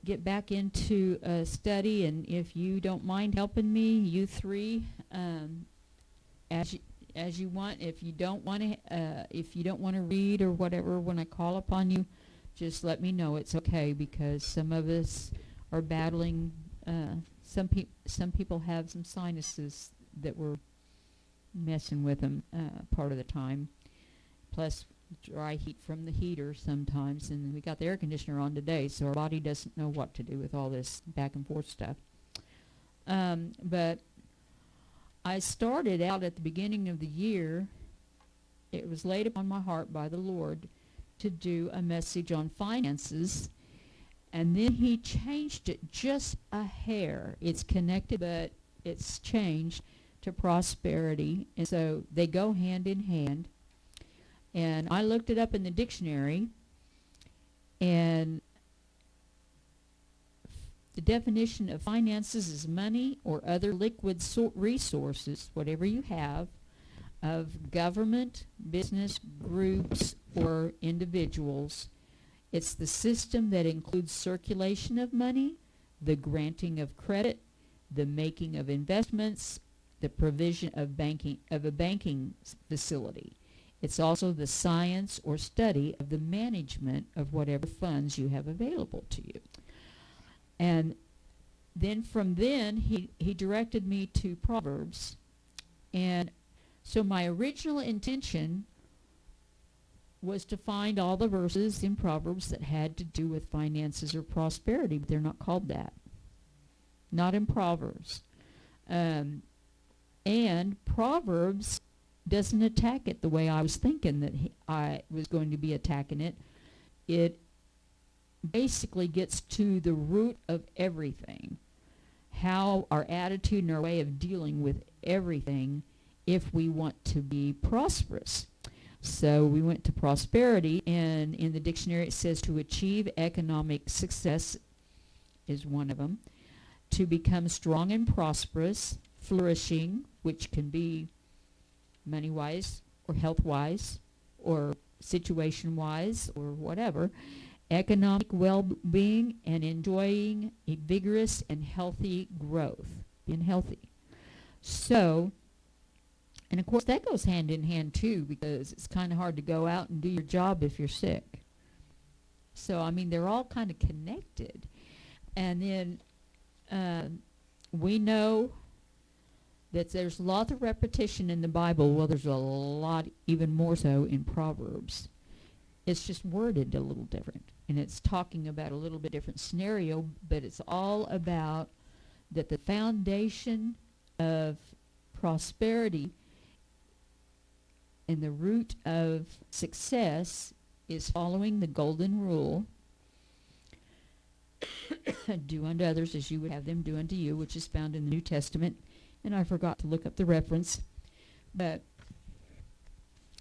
get back into study, and if you don't mind helping me, you three, as you want. If you don't want to read or whatever when I call upon you, just let me know. It's okay, because some of us are battling. Some people have some sinuses that were messing with them part of the time. Plus dry heat from the heater sometimes, and we got the air conditioner on today, so our body doesn't know what to do with all this back and forth stuff. But I started out at the beginning of the year. It was laid upon my heart by the Lord to do a message on finances, and then he changed it just a hair. It's connected, but it's changed to prosperity, and so they go hand in hand. And I looked it up in the dictionary, and the definition of finances is money or other liquid resources, whatever you have, of government, business, groups, or individuals. It's the system that includes circulation of money, the granting of credit, the making of investments, the provision of a banking facility. It's also the science or study of the management of whatever funds you have available to you. And then from then, he directed me to Proverbs. And so my original intention was to find all the verses in Proverbs that had to do with finances or prosperity, but they're not called that. Not in Proverbs. And Proverbs doesn't attack it the way I was thinking that I was going to be attacking it. It basically gets to the root of everything, how our attitude and our way of dealing with everything if we want to be prosperous. So we went to prosperity, and in the dictionary it says to achieve economic success is one of them, to become strong and prosperous, flourishing, which can be money-wise or health-wise or situation-wise or whatever, economic well-being, and enjoying a vigorous and healthy growth, being healthy. So, and of course that goes hand in hand too, because it's kind of hard to go out and do your job if you're sick. So, I mean, they're all kind of connected. And then we know that there's lots of repetition in the Bible. Well, there's a lot, even more so, in Proverbs. It's just worded a little different, and it's talking about a little bit different scenario, but it's all about that the foundation of prosperity and the root of success is following the golden rule, do unto others as you would have them do unto you, which is found in the New Testament. And I forgot to look up the reference. But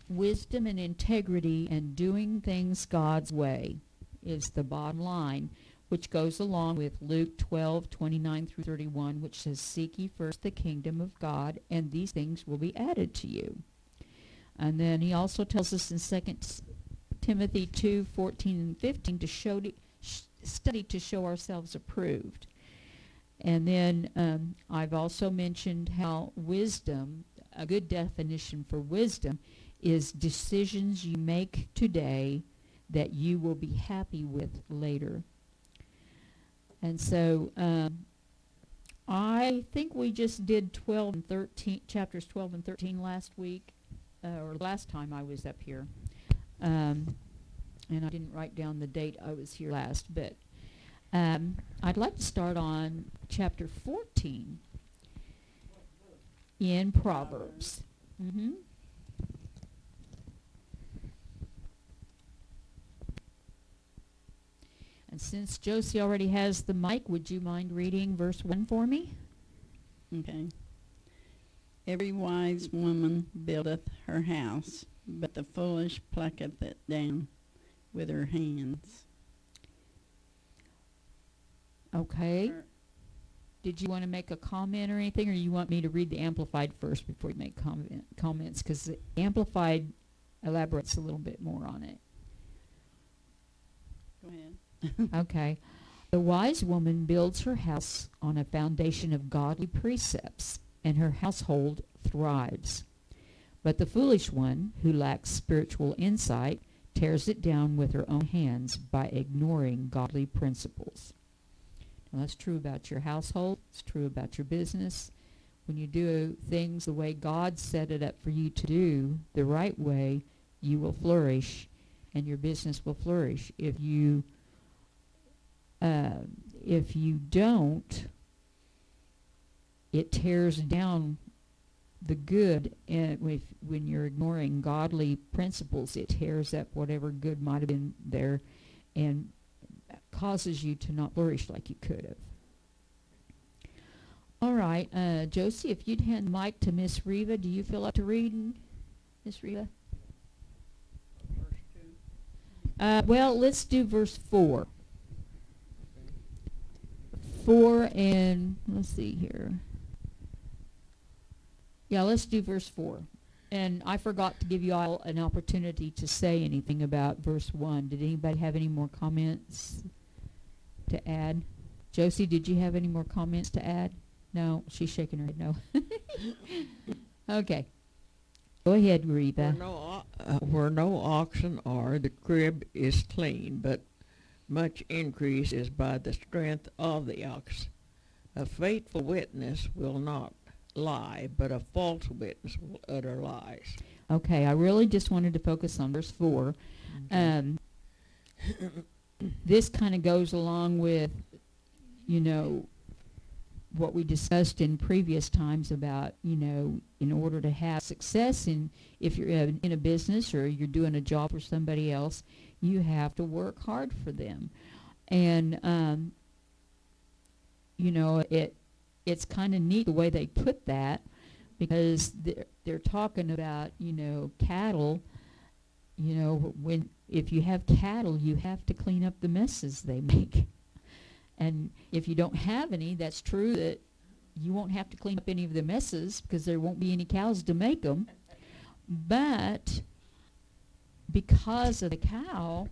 wisdom and integrity and doing things God's way is the bottom line, which goes along with Luke 12:29 through 31, which says, "Seek ye first the kingdom of God, and these things will be added to you." And then he also tells us in 2 Timothy 2:14 and 15 to study to show ourselves approved. And then I've also mentioned how wisdom, a good definition for wisdom, is decisions you make today that you will be happy with later. And so I think we just did 12 and 13, chapters 12 and 13 last week, or last time I was up here. And I didn't write down the date I was here last, but I'd like to start on chapter 14 in Proverbs. Mm-hmm. And since Josie already has the mic, would you mind reading verse 1 for me? Okay. Every wise woman buildeth her house, but the foolish plucketh it down with her hands. Okay. Did you want to make a comment or anything, or you want me to read the Amplified first before you make comments? Because the Amplified elaborates a little bit more on it. Go ahead. Okay. The wise woman builds her house on a foundation of godly precepts, and her household thrives. But the foolish one, who lacks spiritual insight, tears it down with her own hands by ignoring godly principles. Now, that's true about your household. It's true about your business. When you do things the way God set it up for you to do, the right way, you will flourish, and your business will flourish. If you don't, it tears down the good, and when you're ignoring godly principles, it tears up whatever good might have been there and causes you to not flourish like you could have. All right, Josie, if you'd hand the mic to Miss Reva, do you feel up to reading, Miss Reva? Well, let's do verse 4. 4 and, let's see here. Yeah, let's do verse 4. And I forgot to give you all an opportunity to say anything about verse 1. Did anybody have any more comments to add? Josie, did you have any more comments to add? No, she's shaking her head no. Okay. Go ahead, Reba. Where no oxen are, the crib is clean, but much increase is by the strength of the ox. A faithful witness will not lie, but a false witness will utter lies. Okay, I really just wanted to focus on verse 4. Okay. This kind of goes along with, what we discussed in previous times about, in order to have success if you're in a business or you're doing a job for somebody else, you have to work hard for them. And, it's kind of neat the way they put that, because they're talking about, cattle. If you have cattle, you have to clean up the messes they make. And if you don't have any, that's true that you won't have to clean up any of the messes because there won't be any cows to make them. But because of the cow,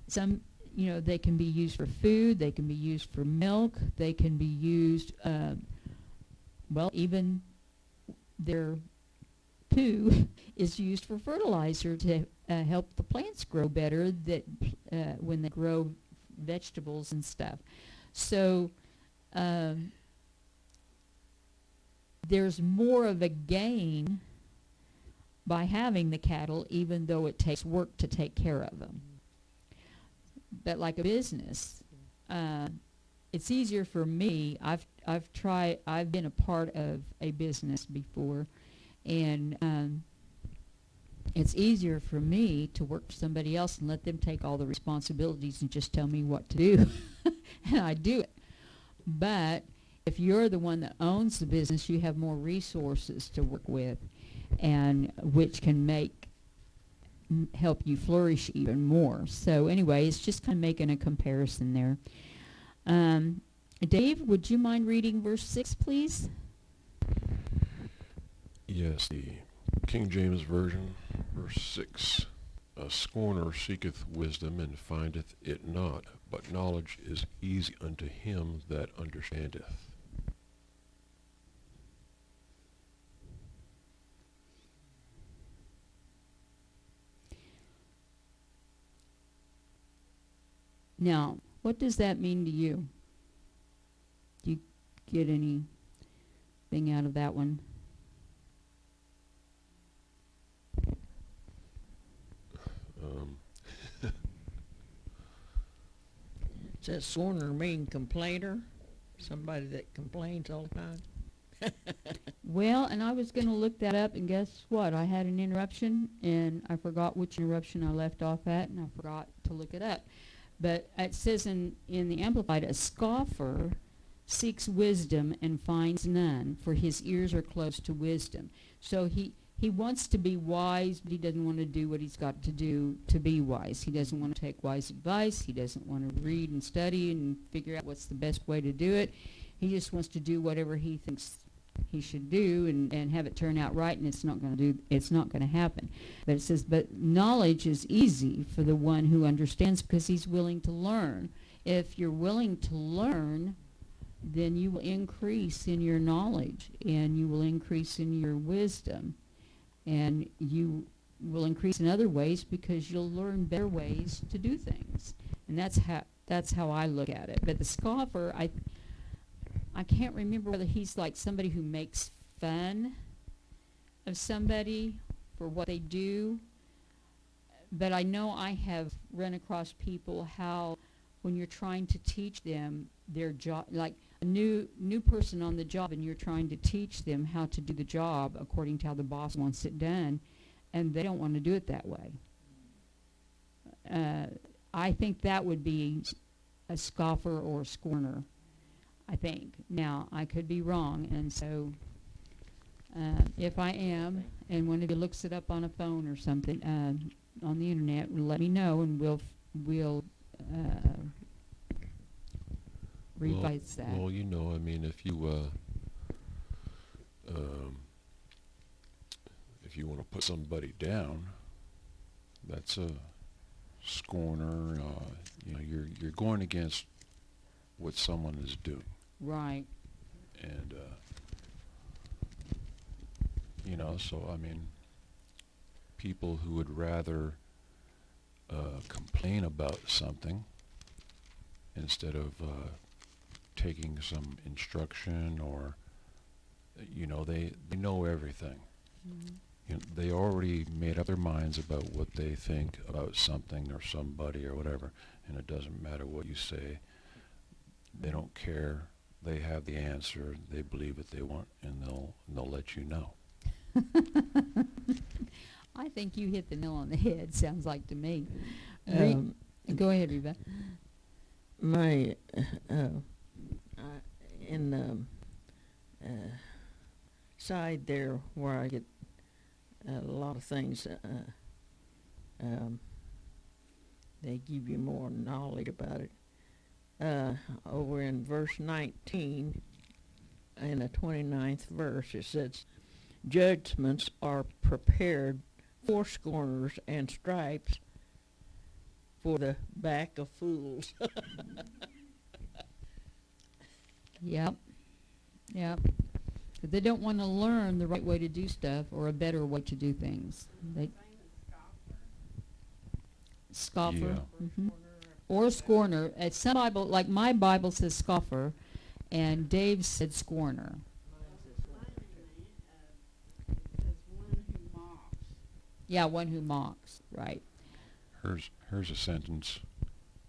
they can be used for food, they can be used for milk, they can be used, even their poo is used for fertilizer to help the plants grow better when they grow vegetables and stuff. So there's more of a gain by having the cattle, even though it takes work to take care of them. But like a business, it's easier for me. I've been a part of a business before, and it's easier for me to work for somebody else and let them take all the responsibilities and just tell me what to do. And I do it. But if you're the one that owns the business, you have more resources to work with, and which can help you flourish even more. So anyway, it's just kind of making a comparison there. Dave, would you mind reading verse 6, please? Yes, the King James Version, verse 6. A scorner seeketh wisdom and findeth it not, but knowledge is easy unto him that understandeth. Now, what does that mean to you? Do you get anything out of that one? Does that scorner mean complainer? Somebody that complains all the time? Well, and I was going to look that up, and guess what? I had an interruption, and I forgot which interruption I left off at, and I forgot to look it up. But it says in the Amplified, a scoffer seeks wisdom and finds none, for his ears are closed to wisdom. So he wants to be wise, but he doesn't want to do what he's got to do to be wise. He doesn't want to take wise advice. He doesn't want to read and study and figure out what's the best way to do it. He just wants to do whatever he thinks he should do and have it turn out right, and it's not going to happen. But it says, but knowledge is easy for the one who understands, because he's willing to learn. If you're willing to learn, then you will increase in your knowledge, and you will increase in your wisdom, and you will increase in other ways because you'll learn better ways to do things. And that's how I look at it. But the scoffer, I can't remember whether he's like somebody who makes fun of somebody for what they do. But I know I have run across people how when you're trying to teach them their job, like a new person on the job, and you're trying to teach them how to do the job according to how the boss wants it done, and they don't want to do it that way. I think that would be a scoffer or a scorner, I think. Now, I could be wrong, and so if I am, and one of you looks it up on a phone or something, on the internet, let me know, and we'll revise that. Well, you know, I mean, if you want to put somebody down, that's a scorner. You know, you're going against what someone is doing. Right. And you know, so I mean, people who would rather complain about something instead of taking some instruction, or you know, they know everything. Mm-hmm. You know, they already made up their minds about what they think about something or somebody or whatever, and it doesn't matter what you say. They don't care. They have the answer. They believe what they want, and they'll let you know. I think you hit the nail on the head, sounds like to me. Go ahead, Reba. My in the side there where I get a lot of things, they give you more knowledge about it. Over in verse 19, in the 29th verse, it says, "Judgments are prepared for scorners, and stripes for the back of fools." Yep. But they don't want to learn the right way to do stuff or a better way to do things. Scoffer. Yeah. Mm-hmm. Or scorner. Some Bible, like my Bible says scoffer, and Dave said scorner. Yeah, one who mocks, right. Here's a sentence.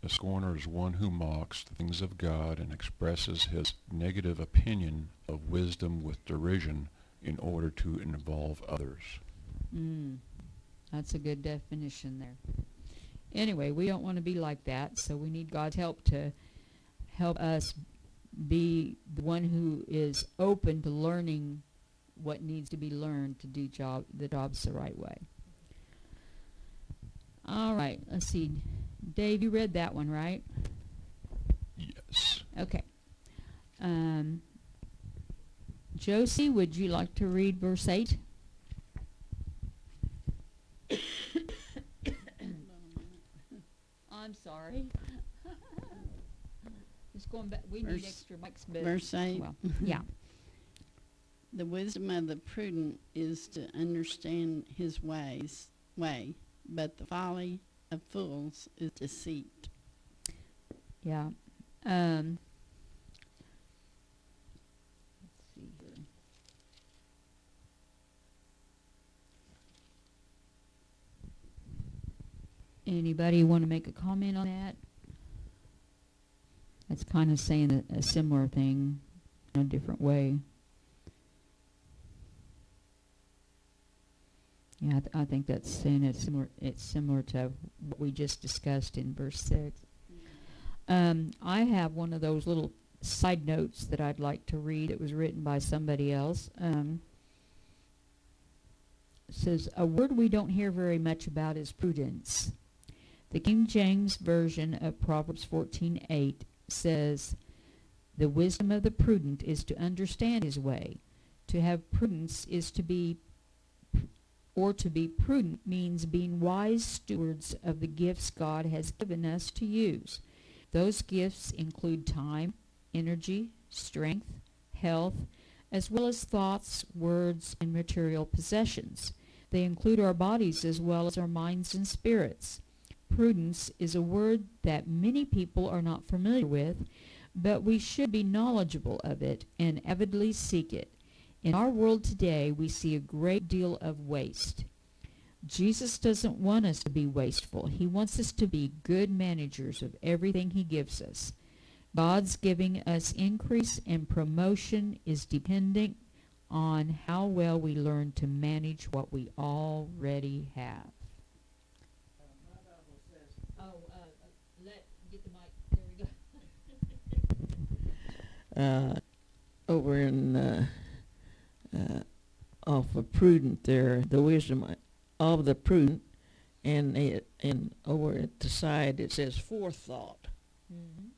A scorner is one who mocks the things of God and expresses his negative opinion of wisdom with derision in order to involve others. That's a good definition there. Anyway, we don't want to be like that, so we need God's help to help us be the one who is open to learning what needs to be learned to do the jobs the right way. All right, let's see. Dave, you read that one, right? Yes. Okay. Josie, would you like to read verse 8? I'm sorry. Just going back. We need extra mics. Verse 8. Well, yeah. The wisdom of the prudent is to understand his way, but the folly of fools is deceit. Yeah. Let's see here. Anybody want to make a comment on that? That's kind of saying a similar thing in a different way. Yeah, I think that's saying it's similar to what we just discussed in verse 6. I have one of those little side notes that I'd like to read. It was written by somebody else. It says, a word we don't hear very much about is prudence. The King James Version of Proverbs 14:8 says, the wisdom of the prudent is to understand his way. To have prudence is to be prudent means being wise stewards of the gifts God has given us to use. Those gifts include time, energy, strength, health, as well as thoughts, words, and material possessions. They include our bodies as well as our minds and spirits. Prudence is a word that many people are not familiar with, but we should be knowledgeable of it and avidly seek it. In our world today, we see a great deal of waste. Jesus doesn't want us to be wasteful. He wants us to be good managers of everything he gives us. God's giving us increase and promotion is dependent on how well we learn to manage what we already have. Get the mic. There we go. Over in off of prudent there, the wisdom of the prudent, and over at the side it says forethought. Mm-hmm.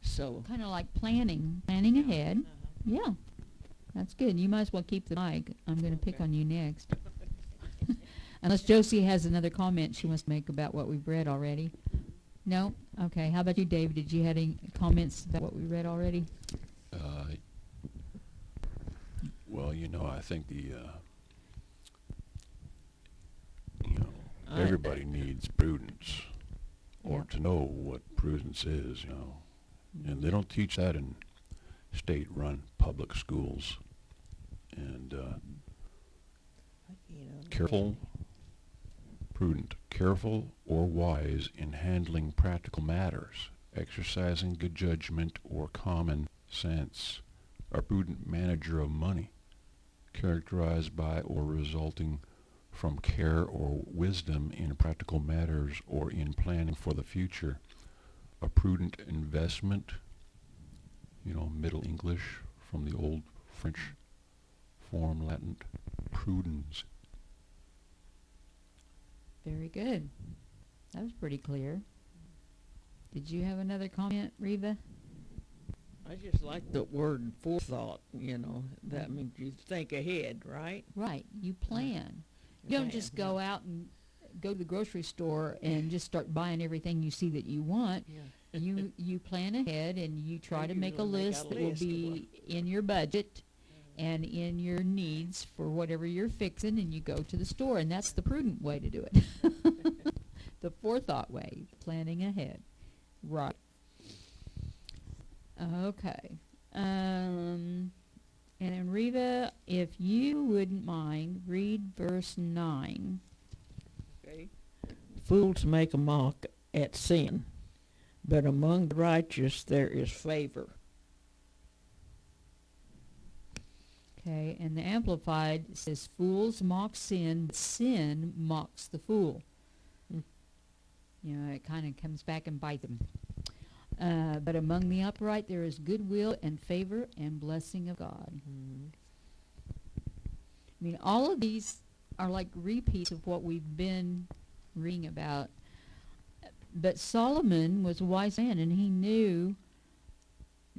So Kind of like planning ahead. Yeah, that's good. You might as well keep the mic. I'm going to pick on you next. Unless Josie has another comment she wants to make about what we've read already. No? Okay. How about you, David? Did you have any comments about what we read already? Well, I think I- everybody needs prudence, or Yeah. to know what prudence is, and they don't teach that in state-run public schools. And careful, prudent, careful or wise in handling practical matters, exercising good judgment or common sense, a prudent manager of money, characterized by or resulting from care or wisdom in practical matters or in planning for the future, a prudent investment, Middle English from the old French form Latin, prudence. Very good. That was pretty clear. Did you have another comment, Reva? I just like the word forethought. That means you think ahead, right? Right. You plan. You don't just go out and go to the grocery store and just start buying everything you see that you want. Yeah. You plan ahead and you try I to make a usually make a list that will list of be in your budget and in your needs for whatever you're fixing, and you go to the store, and that's the prudent way to do it. The forethought way, planning ahead. Right. Okay. And then Reva, if you wouldn't mind, read verse 9. Okay. Fools make a mock at sin, but among the righteous there is favor. Okay, and the Amplified says, fools mock sin, but sin mocks the fool. It kind of comes back and bites them. But among the upright there is goodwill and favor and blessing of God. Mm-hmm. I mean, all of these are like repeats of what we've been reading about. But Solomon was a wise man, and he knew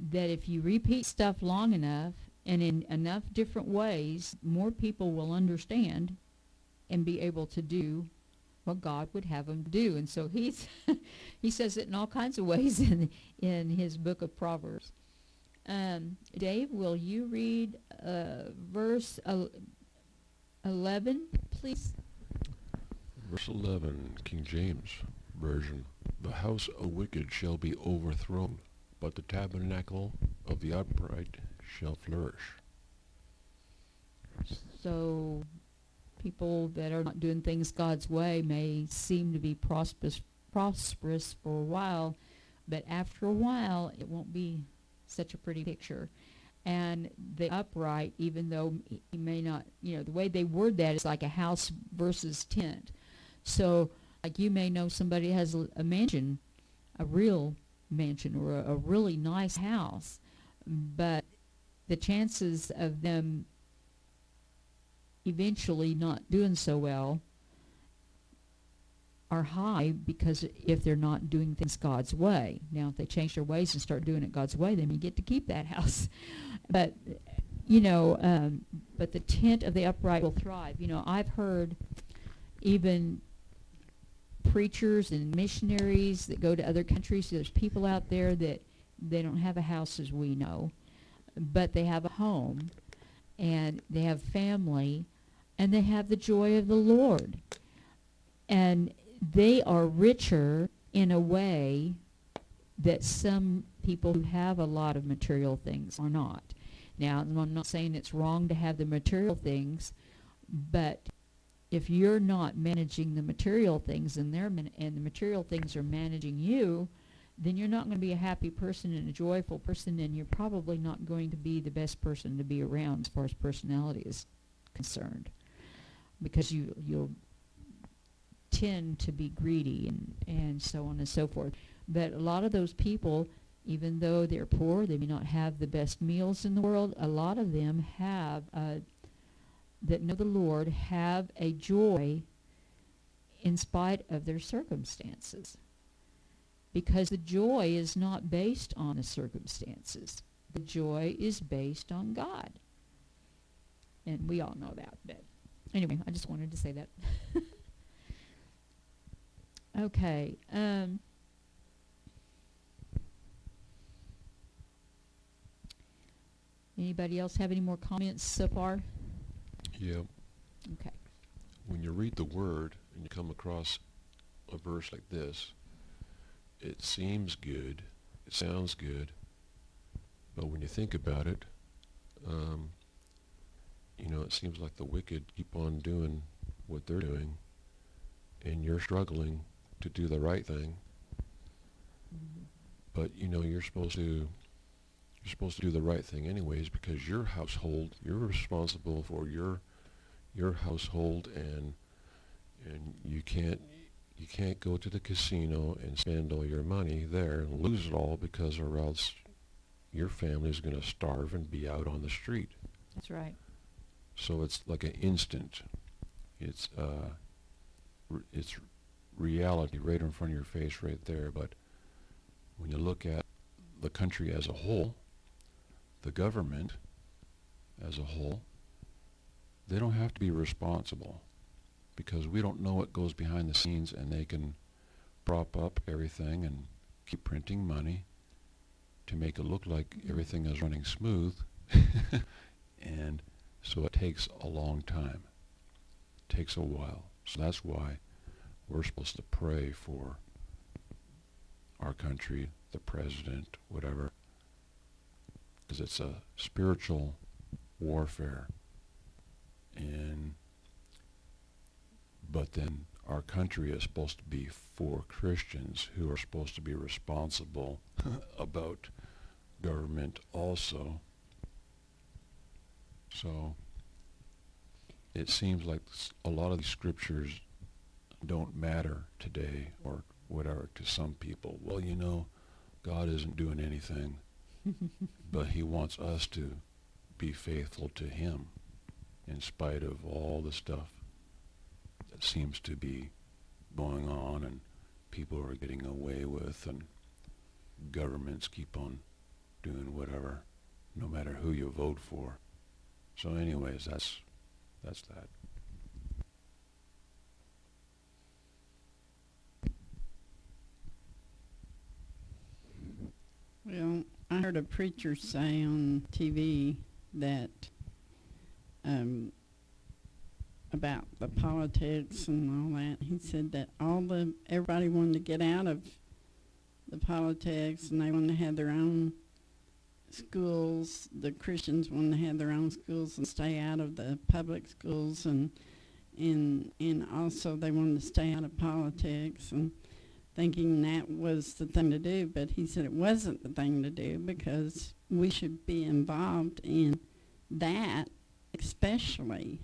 that if you repeat stuff long enough and in enough different ways, more people will understand and be able to do what God would have them do. And so he says it in all kinds of ways in his book of Proverbs. Dave, will you read verse 11, please? Verse 11, King James Version. The house of wicked shall be overthrown, but the tabernacle of the upright shall flourish. So people that are not doing things God's way may seem to be prosperous for a while, but after a while it won't be such a pretty picture. And the upright, even though he may not, the way they word that is like a house versus tent. So like you may know somebody has a mansion, a real mansion, or a really nice house, but the chances of them eventually not doing so well are high, because if they're not doing things God's way. Now, if they change their ways and start doing it God's way, they may get to keep that house. But, but the tent of the upright will thrive. I've heard even preachers and missionaries that go to other countries. There's people out there that they don't have a house as we know, but they have a home, and they have family, and they have the joy of the Lord. And they are richer in a way that some people who have a lot of material things are not. Now, I'm not saying it's wrong to have the material things, but if you're not managing the material things and the material things are managing you, then you're not going to be a happy person and a joyful person, and you're probably not going to be the best person to be around as far as personality is concerned, because you'll tend to be greedy and so on and so forth. But a lot of those people, even though they're poor, they may not have the best meals in the world, a lot of them have that know the Lord have a joy in spite of their circumstances, because the joy is not based on the circumstances. The joy is based on God, and we all know that. But anyway, I just wanted to say that. Okay. Anybody else have any more comments so far? Yeah. Okay. When you read the Word and you come across a verse like this, it seems good, it sounds good, but when you think about it, it seems like the wicked keep on doing what they're doing, and you're struggling to do the right thing. Mm-hmm. But you're supposed to do the right thing anyways, because your household, you're responsible for your household, and you can't go to the casino and spend all your money there and lose it all, because or else your family's going to starve and be out on the street. That's right. So it's like an instant. It's reality right in front of your face right there. But when you look at the country as a whole, the government as a whole, they don't have to be responsible, because we don't know what goes behind the scenes, and they can prop up everything and keep printing money to make it look like everything is running smooth. And so it takes a long time. It takes a while. So that's why we're supposed to pray for our country, the president, whatever, because it's a spiritual warfare. But then our country is supposed to be for Christians who are supposed to be responsible about government also. So it seems like a lot of these scriptures don't matter today or whatever to some people. Well, God isn't doing anything, but he wants us to be faithful to him in spite of all the stuff that seems to be going on and people are getting away with, and governments keep on doing whatever, no matter who you vote for. So anyways, that's that. Well, I heard a preacher say on TV that about the politics and all that. He said that everybody wanted to get out of the politics, and they wanted to have their own schools. The Christians wanted to have their own schools and stay out of the public schools, and also they wanted to stay out of politics, and thinking that was the thing to do. But he said it wasn't the thing to do, because we should be involved in that especially,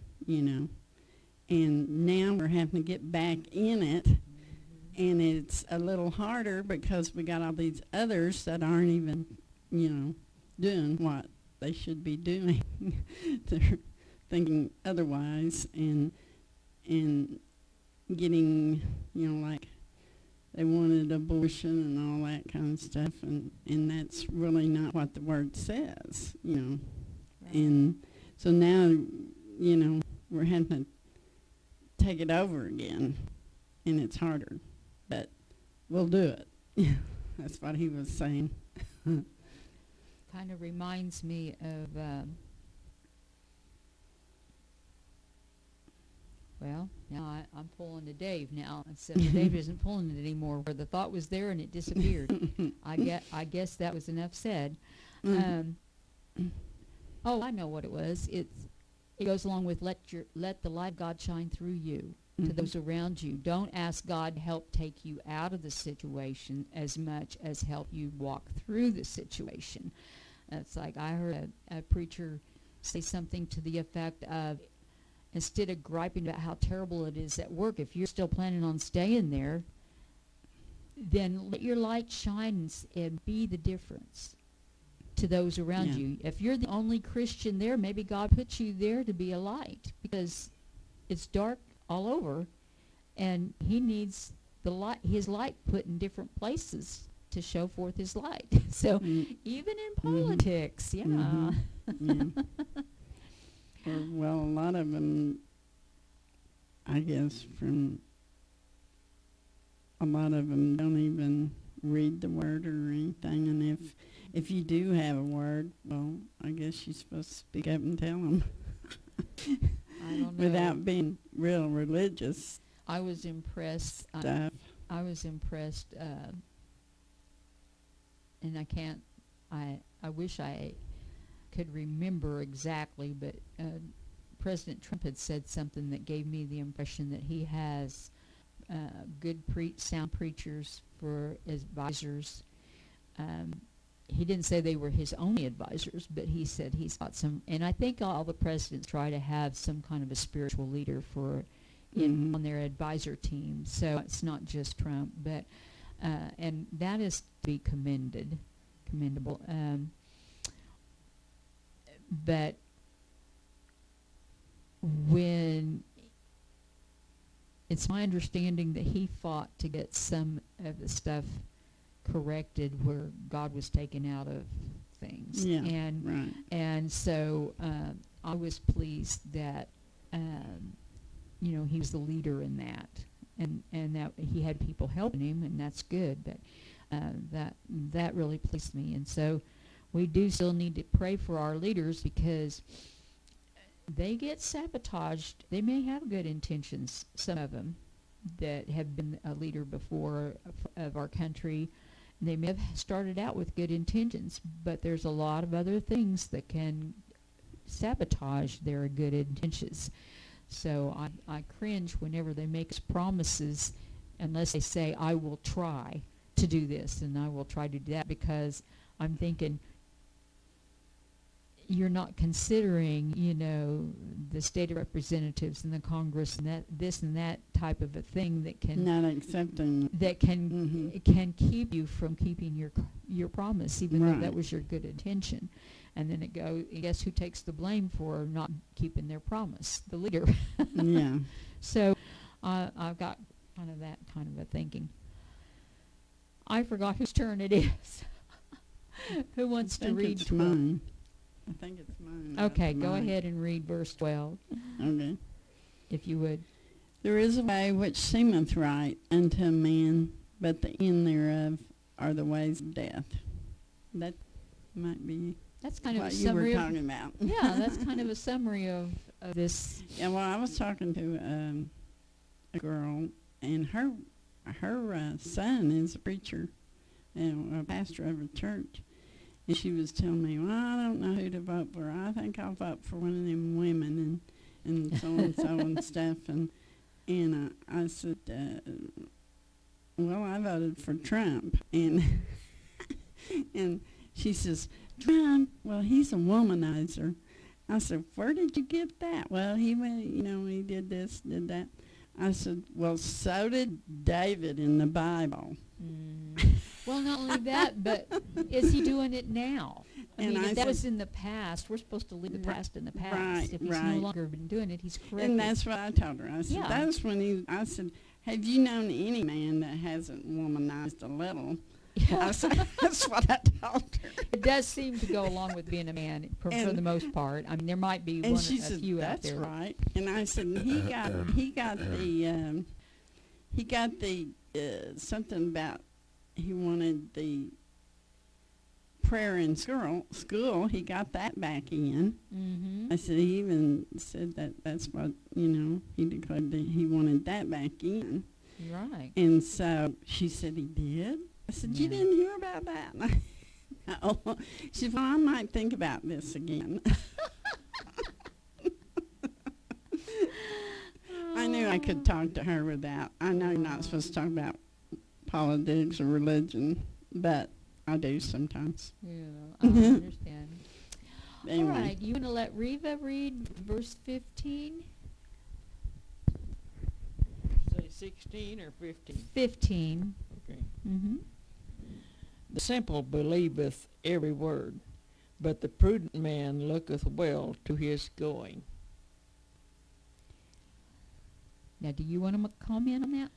and now we're having to get back in it, and it's a little harder because we got all these others that aren't even doing what they should be doing. They're thinking otherwise, and getting like they wanted abortion and all that kind of stuff, and that's really not what the word says, Right. And so now, we're having to take it over again, and it's harder. but we'll do it. That's what he was saying. Kind of reminds me of, well, now I'm pulling to Dave now, except Dave isn't pulling it anymore, where the thought was there and it disappeared. I guess that was enough said. Oh, I know what it was. It goes along with let the light of God shine through you to those around you. Don't ask God to help take you out of the situation as much as help you walk through the situation. It's like I heard a preacher say something to the effect of, instead of griping about how terrible it is at work, if you're still planning on staying there, then let your light shine and be the difference to those around you. If you're the only Christian there, maybe God put you there to be a light, because it's dark all over, and he needs his light put in different places to show forth his light. So even in politics, Yeah. Well, a lot of them, I guess, a lot of them don't even read the word or anything. And if you do have a word, well, I guess you're supposed to speak up and tell them. I don't know. Without being real religious. I was impressed. Stuff. I was impressed, and I wish I could remember exactly, but President Trump had said something that gave me the impression that he has good sound preachers for advisors. He didn't say they were his only advisors, but he said he's got some, and I think all the presidents try to have some kind of a spiritual leader on their advisor team. So it's not just Trump, but and that is to be commendable. But when it's my understanding that he fought to get some of the stuff corrected where God was taken out of things. Yeah, and right. And so I was pleased that he was the leader in that, and that he had people helping him, and that's good. But that really pleased me. And so we do still need to pray for our leaders, because they get sabotaged. They may have good intentions, some of them that have been a leader before of our country. They may have started out with good intentions, but there's a lot of other things that can sabotage their good intentions. So I cringe whenever they make us promises, unless they say, I will try to do this and I will try to do that, because I'm thinking, you're not considering, the state of representatives and the Congress and this and that type of a thing that can not accepting can keep you from keeping your promise, even though that was your good intention. And then it goes, guess who takes the blame for not keeping their promise? The leader. Yeah. So I've got that kind of a thinking. I forgot whose turn it is. Who wants to read? It's mine. I think it's mine. Okay, go ahead and read verse 12. Okay. If you would. There is a way which seemeth right unto a man, but the end thereof are the ways of death. That might be that's kind of what a you were summary talking about. Yeah, that's kind of a summary of this. Yeah, well, I was talking to a girl, and her son is a preacher, a pastor of a church. And she was telling me, well, I don't know who to vote for. I think I'll vote for one of them women and so and so and stuff. And I said, well, I voted for Trump. And and she says, Trump, well, he's a womanizer. I said, where did you get that? Well, he went, he did this, did that. I said, well, so did David in the Bible. Well, not only that, but is he doing it now? I mean, if that was in the past, we're supposed to leave the past in the past. Right, if he's no longer been doing it, he's correct. And that's what I told her. I said, that's when I said, have you known any man that hasn't womanized a little? I said, that's what I told her. It does seem to go along with being a man for the most part. I mean, there might be a few out there. That's right. And I said, he got he got the something about he wanted the prayer in school. He got that back in. Mm-hmm. I said he even said that's what, he declared that he wanted that back in. Right. And so she said he did. I said, you Yeah. didn't hear about that? No. She said, well, I might think about this again. I knew I could talk to her without. I know you're not supposed to talk about politics or religion, but I do sometimes. Yeah, I understand. Anyway. All right, you want to let Reva read verse 15? Say 16 or 15? 15. Okay. Mm-hmm. The simple believeth every word, but the prudent man looketh well to his going. Now, do you want to comment on that?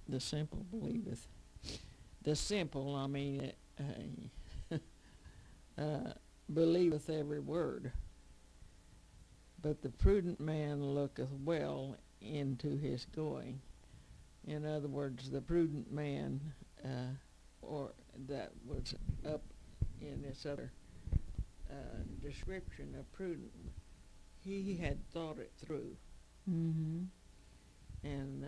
The simple believeth. The simple, I mean, believeth every word, but the prudent man looketh well into his going. In other words, the prudent man, or that was up in this other description of prudent, he had thought it through. Mm-hmm. And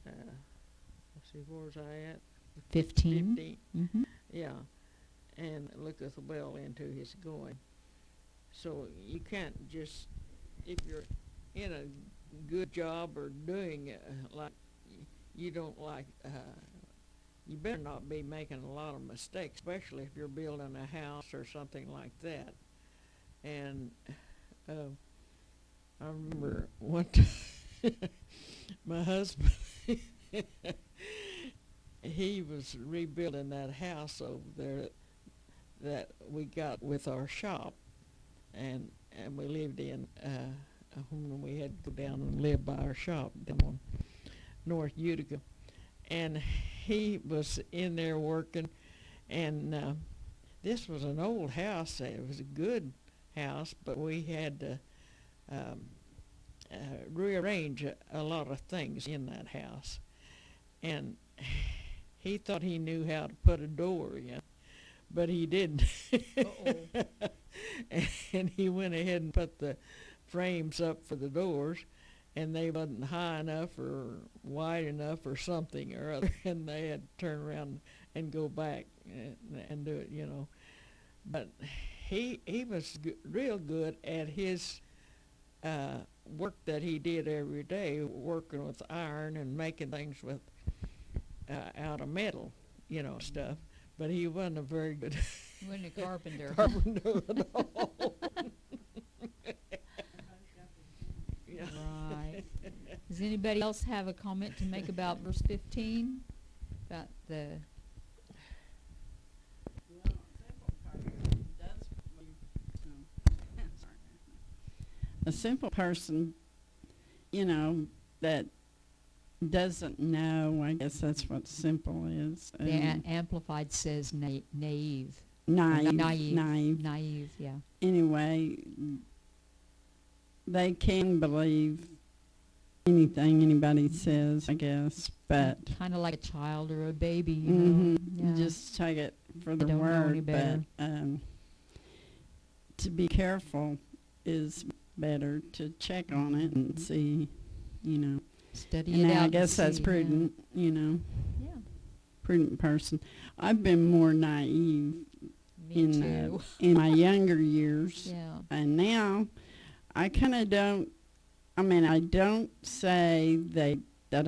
let's see, where was I at? 15. 15. Mm-hmm. Yeah, and looketh well into his going. So you can't just, if you're in a good job or doing like you don't like, you better not be making a lot of mistakes, especially if you're building a house or something like that. And I remember one time my husband, he was rebuilding that house over there that we got with our shop, and we lived in a home, and we had to go down and live by our shop down on North Utica. And he was in there working, and this was an old house. It was a good house, but we had to rearrange a lot of things in that house. And he thought he knew how to put a door in, but he didn't. Uh-oh. And he went ahead and put the frames up for the doors, and they wasn't high enough or wide enough or something or other, and they had to turn around and go back and do it, But he was real good at his work that he did every day, working with iron and making things with out of metal, stuff. But he wasn't a very good Wasn't a carpenter. carpenter at all. Yeah. Right. Does anybody else have a comment to make about verse 15? About the... A simple person, that doesn't know, I guess that's what simple is. The Amplified says naive. Naive. Naive, yeah. Anyway, they can believe anything anybody says, I guess, but Kind of like a child or a baby, mhm, Yeah. just take it for They the don't know any word. better. But to be careful is better, to check on it and see, Study And it now out I and guess that's see, prudent, Yeah. prudent person. I've been more naive Me too. in my younger years. Yeah. And now I kind of don't, I don't say that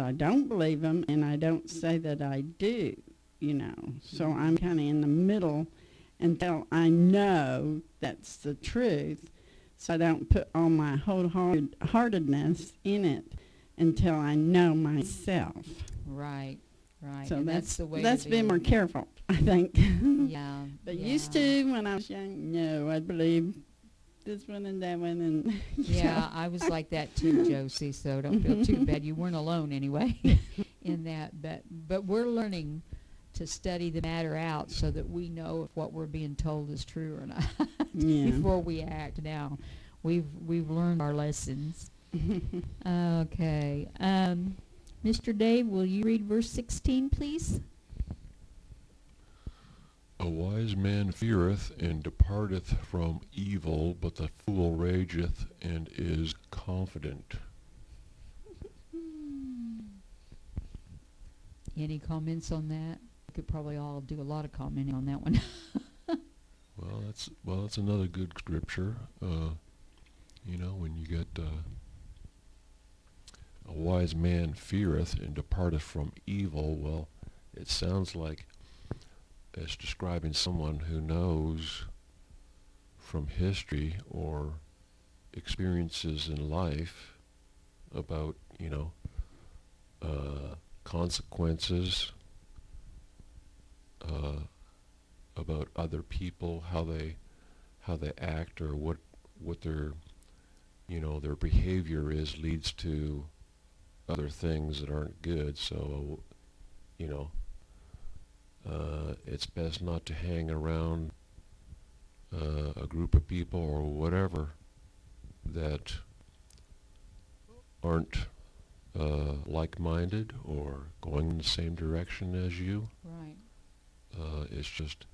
I don't believe them, and I don't say that I do, So I'm kind of in the middle until I know that's the truth. So I don't put all my wholeheartedness in it until I know myself. Right. So And that's the way that's to been be. more careful, I think. Yeah. But yeah. used to, when I was young, no, I believe this one and that one, and Yeah, I was like that too, Josie, so don't feel too bad. You weren't alone anyway in that. But we're learning to study the matter out so that we know if what we're being told is true or not yeah. before we act now. We've learned our lessons. Okay. Mr. Dave, will you read verse 16, please? A wise man feareth and departeth from evil, but the fool rageth and is confident. Any comments on that? We could probably all do a lot of commenting on that one. Well, that's another good scripture. When you get a wise man feareth and departeth from evil, well, it sounds like it's describing someone who knows from history or experiences in life about, consequences, about other people, how they act, or what their their behavior leads to other things that aren't good. So it's best not to hang around a group of people or whatever that aren't like-minded or going in the same direction as you. Right. It's just,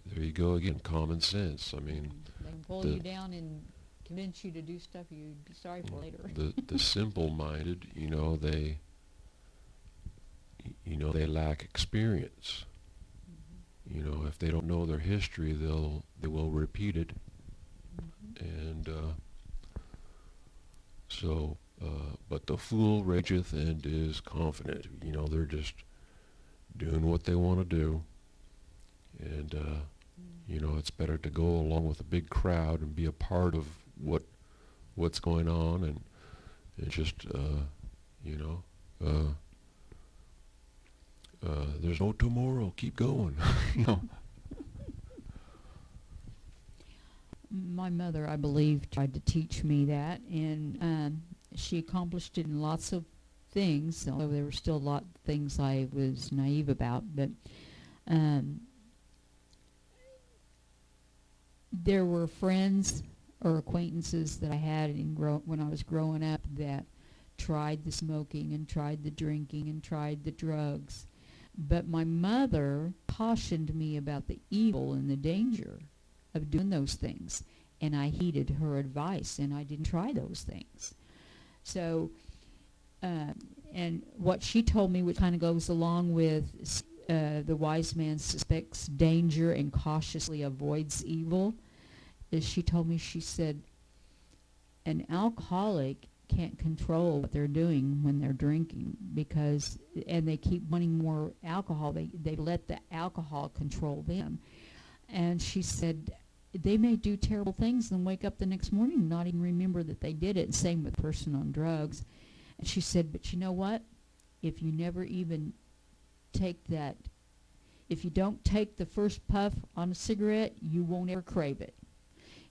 there you go again, common sense. I mean, They can pull you down and convince you to do stuff you'd be sorry for later. the simple-minded, they lack experience. If they don't know their history, they will repeat it. And but the fool rageth and is confident. They're just doing what they want to do. And it's better to go along with a big crowd and be a part of what's going on, and just there's no tomorrow, keep going. My mother, I believe, tried to teach me that, and she accomplished it in lots of things, although there were still a lot of things I was naive about. But there were friends or acquaintances that I had when I was growing up that tried the smoking and tried the drinking and tried the drugs. But my mother cautioned me about the evil and the danger of doing those things, and I heeded her advice, and I didn't try those things. So, and what she told me, which kind of goes along with the wise man suspects danger and cautiously avoids evil, is she told me, she said, an alcoholic can't control what they're doing when they're drinking, and they keep wanting more alcohol. They let the alcohol control them. And she said they may do terrible things and wake up the next morning and not even remember that they did it. Same with a person on drugs. And she said, but you know what? If you never even if you don't take the first puff on a cigarette, you won't ever crave it.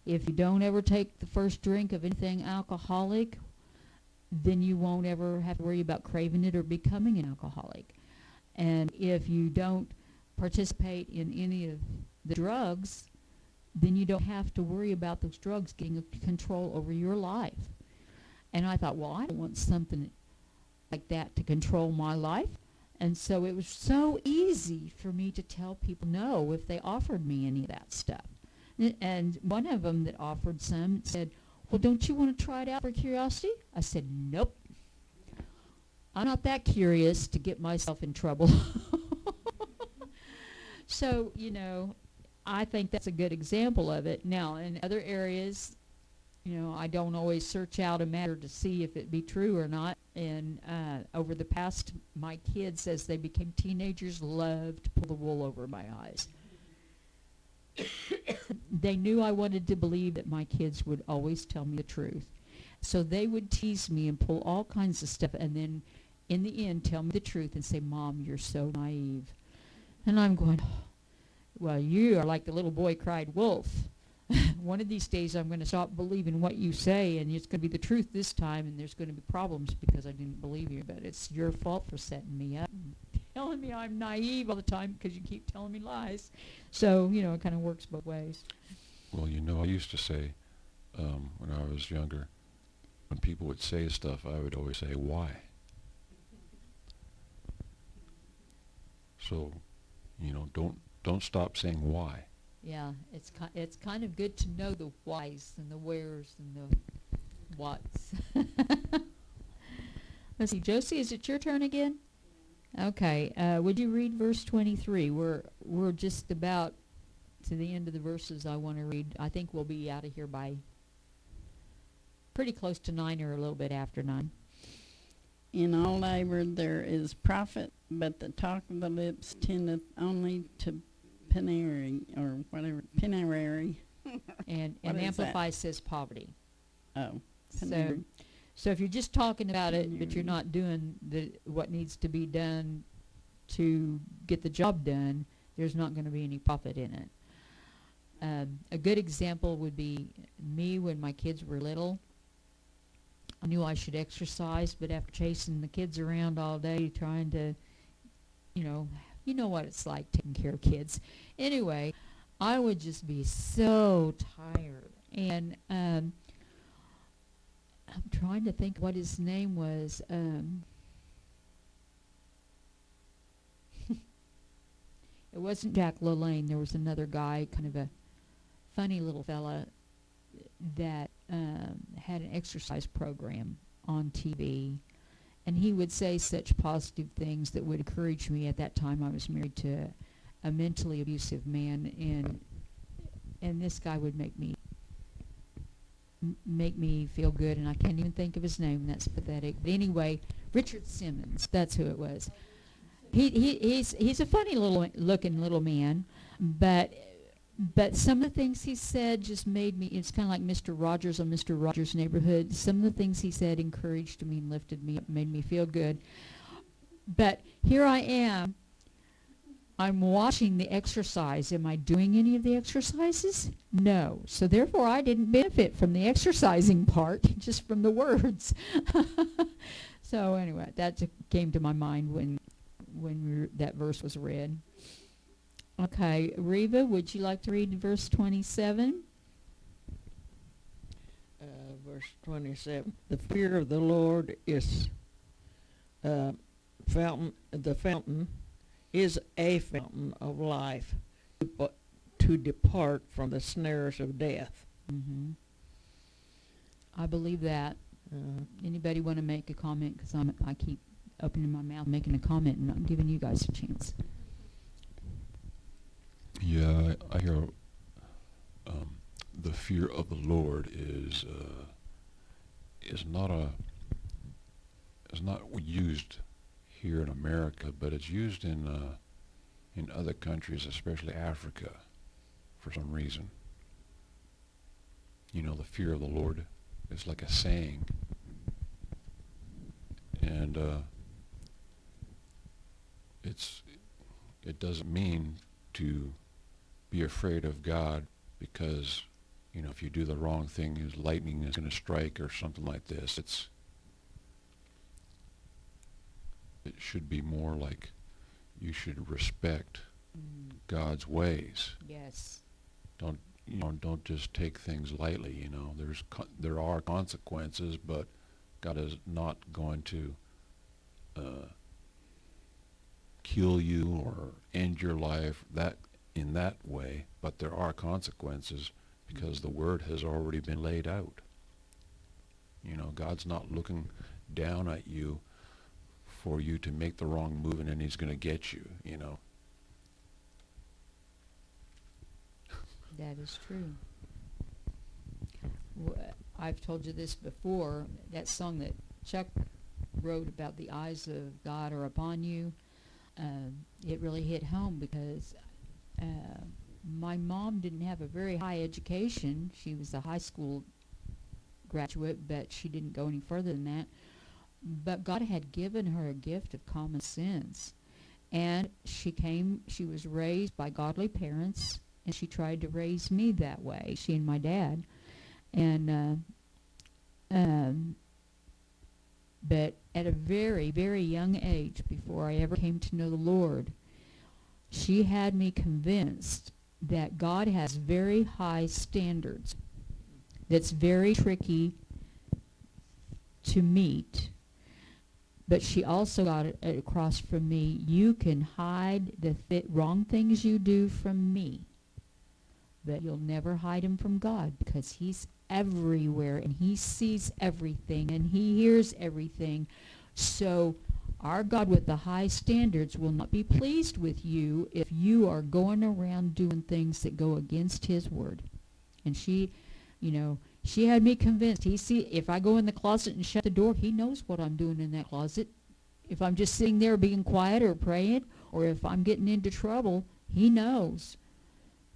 If you don't ever take the first drink of anything alcoholic, then you won't ever have to worry about craving it or becoming an alcoholic. And if you don't participate in any of the drugs, then you don't have to worry about those drugs getting control over your life. And I thought, well, I don't want something like that to control my life. And so it was so easy for me to tell people no if they offered me any of that stuff. And one of them that offered some said, well, don't you want to try it out for curiosity? I said, nope. I'm not that curious to get myself in trouble. So, I think that's a good example of it. Now, in other areas, I don't always search out a matter to see if it be true or not. And over the past, my kids, as they became teenagers, loved to pull the wool over my eyes. They knew I wanted to believe that my kids would always tell me the truth. So they would tease me and pull all kinds of stuff, and then in the end tell me the truth and say, Mom, you're so naive. And I'm going, well, you are like the little boy cried wolf. One of these days I'm going to stop believing what you say, and it's going to be the truth this time, and there's going to be problems because I didn't believe you. But it's your fault for setting me up and telling me I'm naive all the time because you keep telling me lies. So, it kind of works both ways. Well, I used to say when I was younger, when people would say stuff, I would always say, why? So, don't stop saying why. Yeah, it's kind of good to know the whys and the wheres and the whats. Let's see, Josie, is it your turn again? Okay, would you read verse 23? We're just about to the end of the verses I want to read. I think we'll be out of here by pretty close to 9 or a little bit after 9. In all labor there is profit, but the talk of the lips tendeth only to penury, or whatever, penury. And What is that? Amplify says poverty. Oh, So, penury. so if you're just talking about it, but you're not doing what needs to be done to get the job done, there's not going to be any profit in it. A good example would be me when my kids were little. I knew I should exercise, but after chasing the kids around all day trying to, you know what it's like taking care of kids. Anyway, I would just be so tired. And I'm trying to think what his name was. It wasn't Jack LaLanne. There was another guy, kind of a funny little fella that had an exercise program on TV, and he would say such positive things that would encourage me. At that time, I was married to a mentally abusive man, and this guy would make me feel good, and I can't even think of his name. That's pathetic. But anyway, Richard Simmons, that's who it was. He's a funny looking little man, but some of the things he said just made me, it's kind of like Mr. Rogers on Mr. Rogers' Neighborhood. Some of the things he said encouraged me and lifted me up, made me feel good. But here I am. I'm watching the exercise. Am I doing any of the exercises? No. So therefore, I didn't benefit from the exercising part, just from the words. So anyway, that came to my mind when that verse was read. Okay, Reva, would you like to read verse 27? Verse 27. The fear of the Lord is the fountain is a fountain of life to depart from the snares of death. Mm-hmm. I believe that. Anybody want to make a comment? Because I keep opening my mouth, making a comment, and not giving you guys a chance. Yeah, I hear the fear of the Lord is not used here in America, but it's used in other countries, especially Africa, for some reason. The fear of the Lord is like a saying, and it doesn't mean to be afraid of God because, if you do the wrong thing, lightning is going to strike or something like this. It should be more like you should respect God's ways. Yes. Don't just take things lightly. There are consequences, but God is not going to kill you or end your life in that way, but there are consequences because the word has already been laid out. God's not looking down at you for you to make the wrong move and then he's going to get you. That is true. I've told you this before. That song that Chuck wrote about the eyes of God are upon you, it really hit home because my mom didn't have a very high education. She was a high school graduate, but she didn't go any further than that. But God had given her a gift of common sense. And she was raised by godly parents, and she tried to raise me that way, she and my dad. And but at a very, very young age, before I ever came to know the Lord, she had me convinced that God has very high standards. That's very tricky to meet. But she also got it across from me, you can hide the wrong things you do from me, but you'll never hide them from God, because he's everywhere and he sees everything and he hears everything. So our God with the high standards will not be pleased with you if you are going around doing things that go against his word. And she, she had me convinced. If I go in the closet and shut the door, he knows what I'm doing in that closet. If I'm just sitting there being quiet or praying, or if I'm getting into trouble, he knows.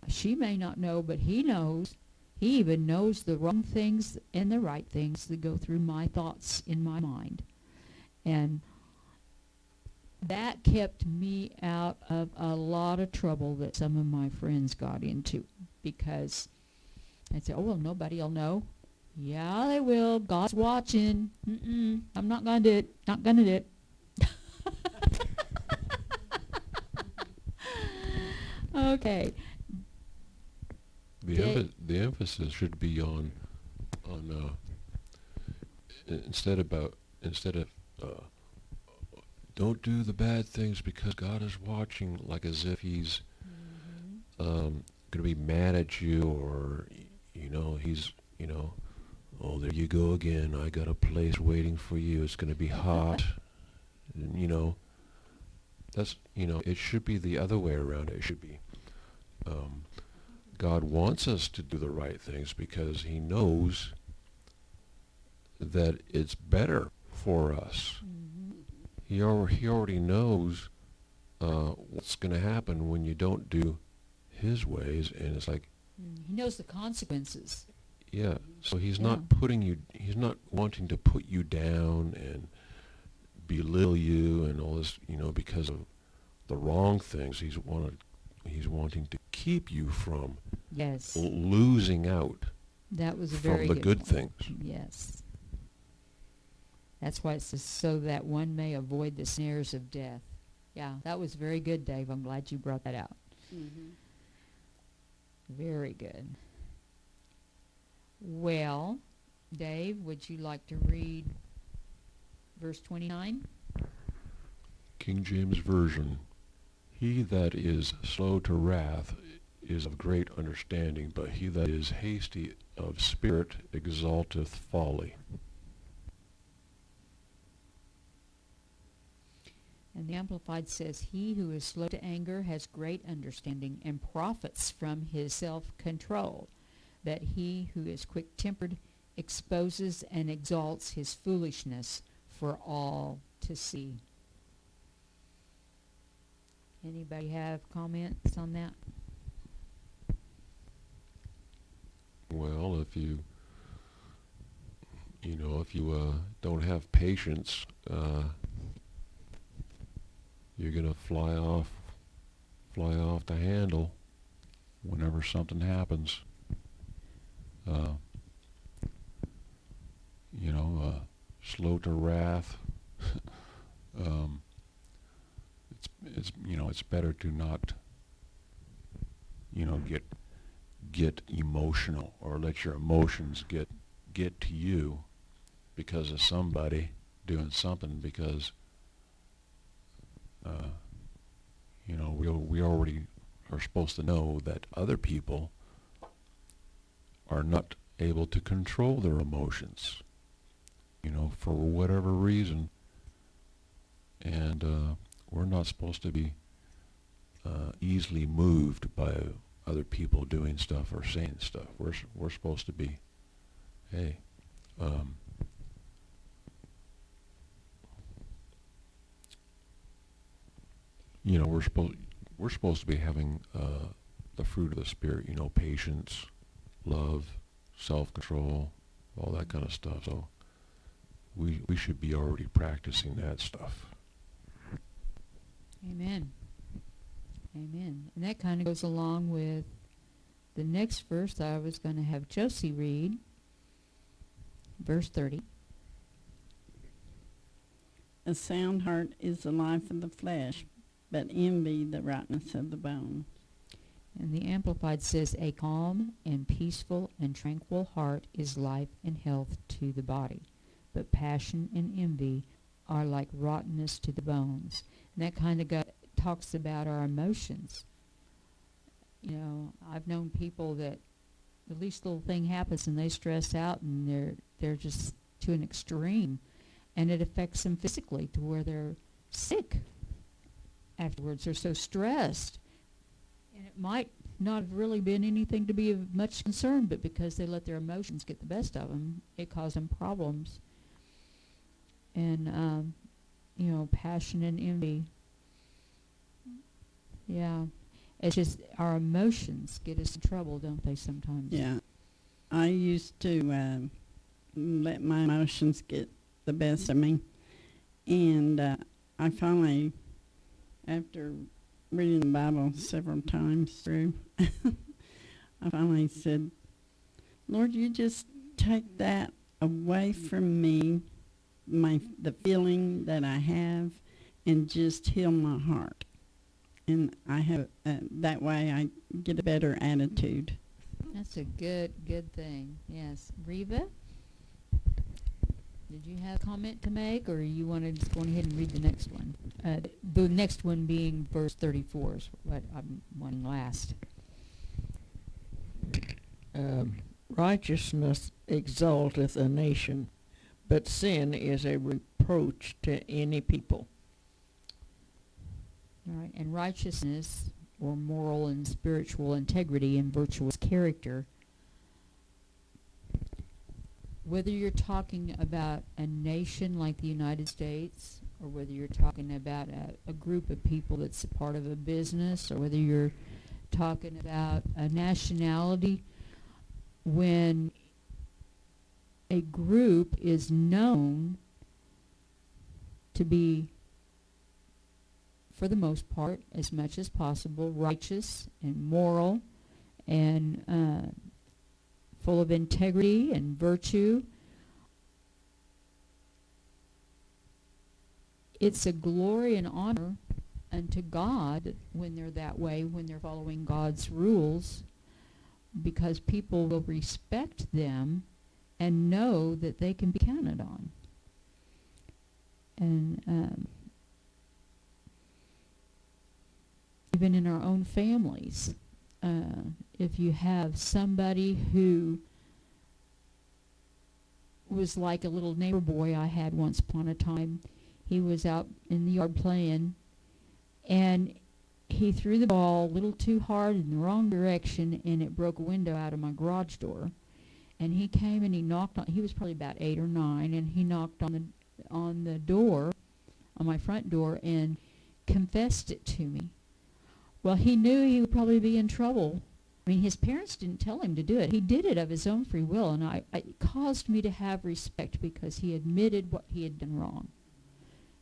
She may not know, but he knows. He even knows the wrong things and the right things that go through my thoughts in my mind. And that kept me out of a lot of trouble that some of my friends got into, because I'd say, oh, well, nobody will know. Yeah, they will. God's watching. I'm not going to do it. Not going to do it. Okay. The emphasis should be on instead of don't do the bad things because God is watching, like as if he's going to be mad at you, or he's oh, there you go again, I got a place waiting for you, it's going to be hot. And, that's it should be the other way around. It should be God wants us to do the right things because he knows that it's better for us. He already knows what's going to happen when you don't do his ways, and it's like he knows the consequences. Yeah, so he's Yeah. he's not wanting to put you down and belittle you and all this, because of the wrong things. He's wanting to keep you from Yes. losing out That was a from very the good point. things. Yes. That's why it says, so that one may avoid the snares of death. Yeah, that was very good, Dave. I'm glad you brought that out. Very good. Well, Dave, would you like to read verse 29? King James Version. He that is slow to wrath is of great understanding, but he that is hasty of spirit exalteth folly. And the Amplified says, he who is slow to anger has great understanding and profits from his self-control. But he who is quick-tempered exposes and exalts his foolishness for all to see. Anybody have comments on that? Well, if you don't have patience, you're gonna fly off the handle whenever something happens. Slow to wrath. It's better to not get emotional or let your emotions get to you because of somebody doing something, because we already are supposed to know that other people are not able to control their emotions, for whatever reason, and we're not supposed to be easily moved by other people doing stuff or saying stuff. We're supposed to be, hey, we're supposed to be having the fruit of the Spirit, patience, love, self-control, all that kind of stuff. So we should be already practicing that stuff. Amen. Amen. And that kind of goes along with the next verse that I was going to have Josie read, verse 30. A sound heart is the life of the flesh, but envy the rottenness of the bone. And the Amplified says, a calm and peaceful and tranquil heart is life and health to the body, but passion and envy are like rottenness to the bones. And that kind of talks about our emotions. You know, I've known people that the least little thing happens and they stress out and they're just to an extreme, and it affects them physically to where they're sick afterwards. They're so stressed, and it might not have really been anything to be of much concern, but because they let their emotions get the best of them, it caused them problems. And you know, passion and envy. Yeah. It's just our emotions get us in trouble, don't they, sometimes? Yeah. I used to let my emotions get the best of me. And I finally, after reading the Bible several times through, I finally said, Lord, you just take that away from me, the feeling that I have, and just heal my heart. And I have that way I get a better attitude. That's a good thing. Yes. Reva, did you have a comment to make, or you want to just go ahead and read the next one? The next one being verse 34 is what I'm wanting last. Righteousness exalteth a nation, but sin is a reproach to any people. All right. And righteousness, or moral and spiritual integrity and virtuous character, whether you're talking about a nation like the United States, or whether you're talking about a group of people that's a part of a business, or whether you're talking about a nationality, when a group is known to be, for the most part, as much as possible, righteous and moral and full of integrity and virtue, it's a glory and honor unto God when they're that way, when they're following God's rules, because people will respect them and know that they can be counted on. And even in our own families, if you have somebody who was like a little neighbor boy I had once upon a time, he was out in the yard playing, and he threw the ball a little too hard in the wrong direction, and it broke a window out of my garage door. And he came and he knocked on, he was probably about 8 or 9, and he knocked on the door, on my front door, and confessed it to me. Well, he knew he would probably be in trouble. I mean, his parents didn't tell him to do it. He did it of his own free will, and it caused me to have respect because he admitted what he had done wrong.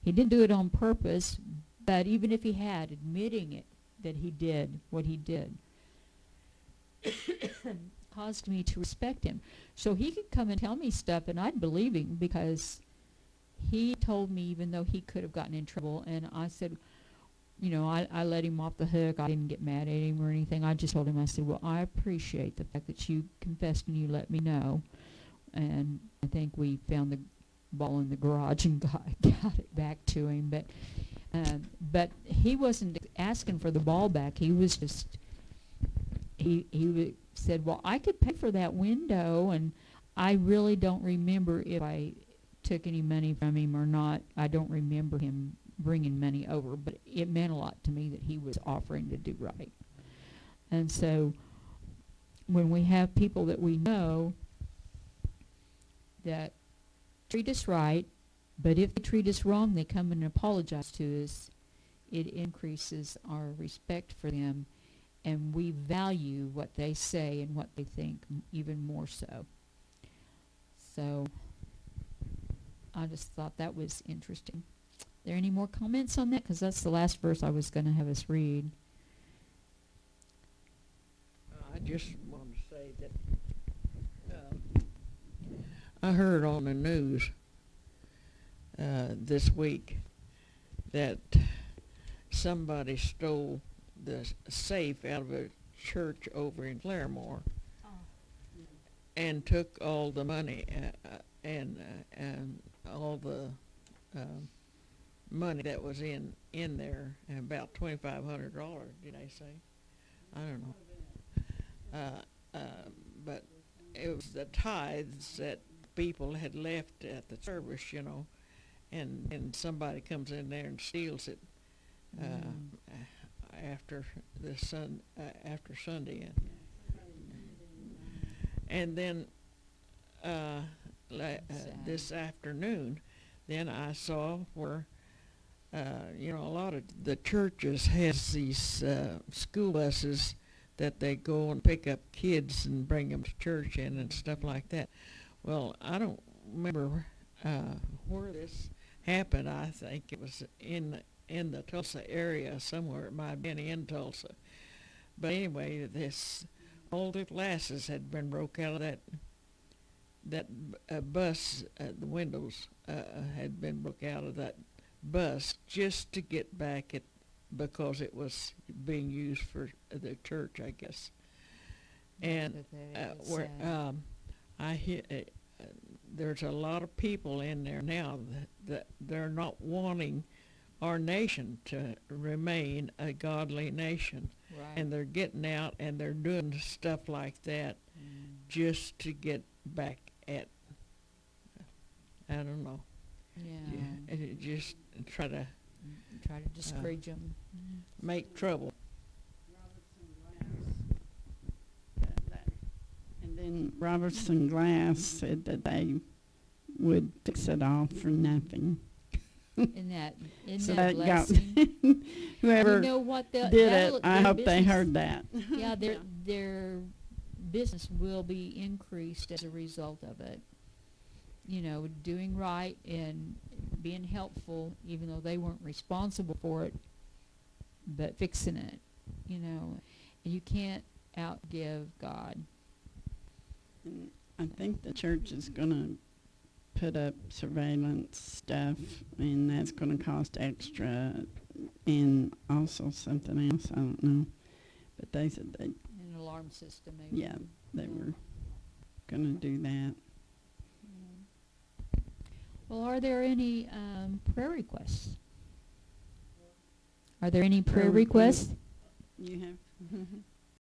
He didn't do it on purpose, but even if he had, admitting it, that he did what he did, caused me to respect him. So he could come and tell me stuff, and I'd believe him because he told me even though he could have gotten in trouble, and I said, you know, I let him off the hook. I didn't get mad at him or anything. I just told him, I said, well, I appreciate the fact that you confessed and you let me know. And I think we found the ball in the garage and got it back to him. But he wasn't asking for the ball back. He was just, he said, well, I could pay for that window, and I really don't remember if I took any money from him or not. I don't remember him bringing money over, but it meant a lot to me that he was offering to do right. And so when we have people that we know that treat us right, but if they treat us wrong, they come and apologize to us, it increases our respect for them, and we value what they say and what they think even more so. So I just thought that was interesting. Are there any more comments on that? Because that's the last verse I was going to have us read. I just want to say that I heard on the news this week that somebody stole the safe out of a church over in Claremore. and took all the money and all the money that was in there, and about $2,500. Did I say? I don't know. But it was the tithes that people had left at the service, and somebody comes in there and steals it after after Sunday, and then this afternoon, then I saw where a lot of the churches has these school buses that they go and pick up kids and bring them to church in and stuff like that. Well, I don't remember where this happened. I think it was in the Tulsa area somewhere. It might have been in Tulsa. But anyway, all the glasses had been broke out of that bus. The windows had been broke out of that bus just to get back at, because it was being used for the church, I guess. And where I hear there's a lot of people in there now that they're not wanting our nation to remain a godly nation. Right. And they're getting out and they're doing stuff like that just to get back at, I don't know. Yeah. And just try to discourage them. make trouble. And then Robertson Glass said that they would fix it all for nothing. Isn't So that that got blessing? whoever You know what? did it, I hope they heard that. Yeah, their business will be increased as a result of it. Doing right and being helpful, even though they weren't responsible for it, but fixing it, and you can't outgive God. And I think the church is going to put up surveillance stuff, and that's going to cost extra, and also something else, I don't know. But they said An alarm system, maybe. yeah, they were going to do that. Well, are there any prayer requests? Are there any prayer requests? You have?